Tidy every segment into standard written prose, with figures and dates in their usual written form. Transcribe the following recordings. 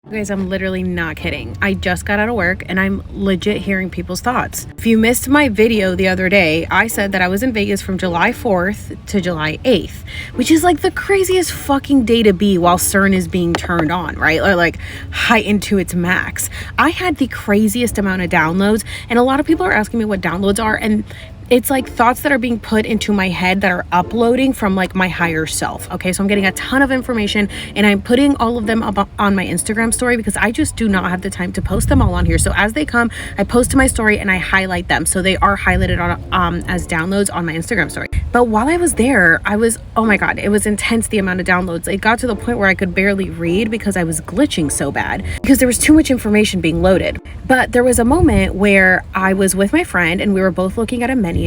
Guys, I'm literally not kidding. I just got out of work and I'm legit hearing people's thoughts. If you missed my video the other day, I said that I was in Vegas from July 4th to July 8th, which is like the craziest fucking day to be while CERN is being turned on, right? Or like heightened to its max. I had the craziest amount of downloads, and a lot of people are asking me what downloads are, and it's like thoughts that are being put into my head that are uploading from like my higher self. Okay, so I'm getting a ton of information and I'm putting all of them up on my Instagram story because I just do not have the time to post them all on here. So as they come, I post to my story and I highlight them. So they are highlighted on as downloads on my Instagram story. But while I was there, oh my God, it was intense, the amount of downloads. It got to the point where I could barely read because I was glitching so bad because there was too much information being loaded. But there was a moment where I was with my friend and we were both looking at a menu,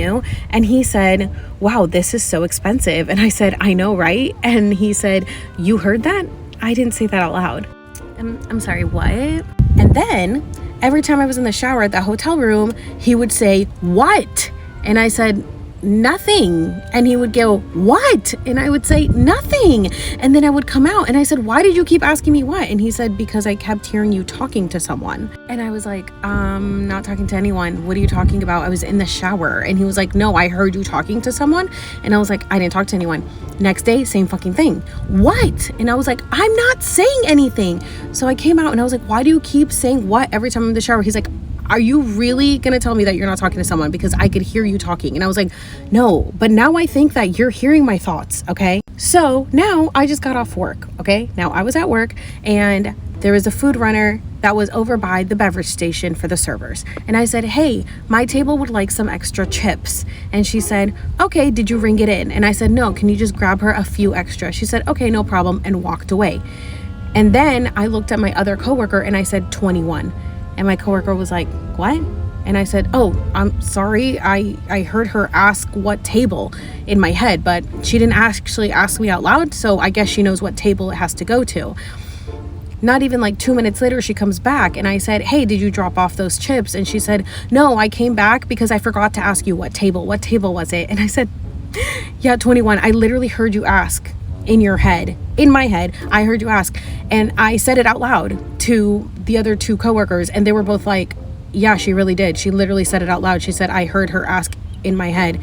and he said, "Wow, this is so expensive." And I said, "I know, right?" And he said, "You heard that?" I didn't say that out loud. I'm sorry, what? And then every time I was in the shower at the hotel room, he would say, "What?" And I said, "Nothing." And he would go, "What?" And I would say, "Nothing." And then I would come out and I said, "Why did you keep asking me what?" And he said, "Because I kept hearing you talking to someone." And I was like, not talking to anyone. What are you talking about? I was in the shower. And he was like, "No, I heard you talking to someone." And I was like, "I didn't talk to anyone." Next day, same fucking thing. "What?" And I was like, "I'm not saying anything." So I came out and I was like, "Why do you keep saying what every time I'm in the shower?" He's like, "Are you really going to tell me that you're not talking to someone? Because I could hear you talking." And I was like, "No, but now I think that you're hearing my thoughts." Okay. So now I just got off work. Okay. Now I was at work and there was a food runner that was over by the beverage station for the servers. And I said, "Hey, my table would like some extra chips." And she said, "Okay, did you ring it in?" And I said, "No, can you just grab her a few extra?" She said, "Okay, no problem," and walked away. And then I looked at my other coworker and I said, 21. And my coworker was like, "What?" And I said, "Oh, I'm sorry. I heard her ask what table in my head, but she didn't actually ask me out loud. So I guess she knows what table it has to go to." Not even like 2 minutes later, she comes back and I said, "Hey, did you drop off those chips?" And she said, "No, I came back because I forgot to ask you what table was it?" And I said, "Yeah, 21, I literally heard you ask in your head. In my head, I heard you ask." And I said it out loud to the other two coworkers and they were both like, "Yeah, she really did. She literally said it out loud. She said, I heard her ask in my head."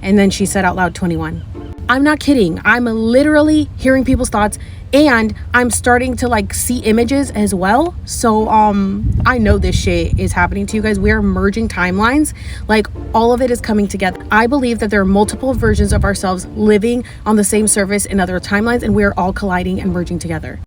And then she said out loud, 21. I'm not kidding. I'm literally hearing people's thoughts and I'm starting to like see images as well. So I know this shit is happening to you guys. We are merging timelines. Like all of it is coming together. I believe that there are multiple versions of ourselves living on the same surface in other timelines and we are all colliding and merging together.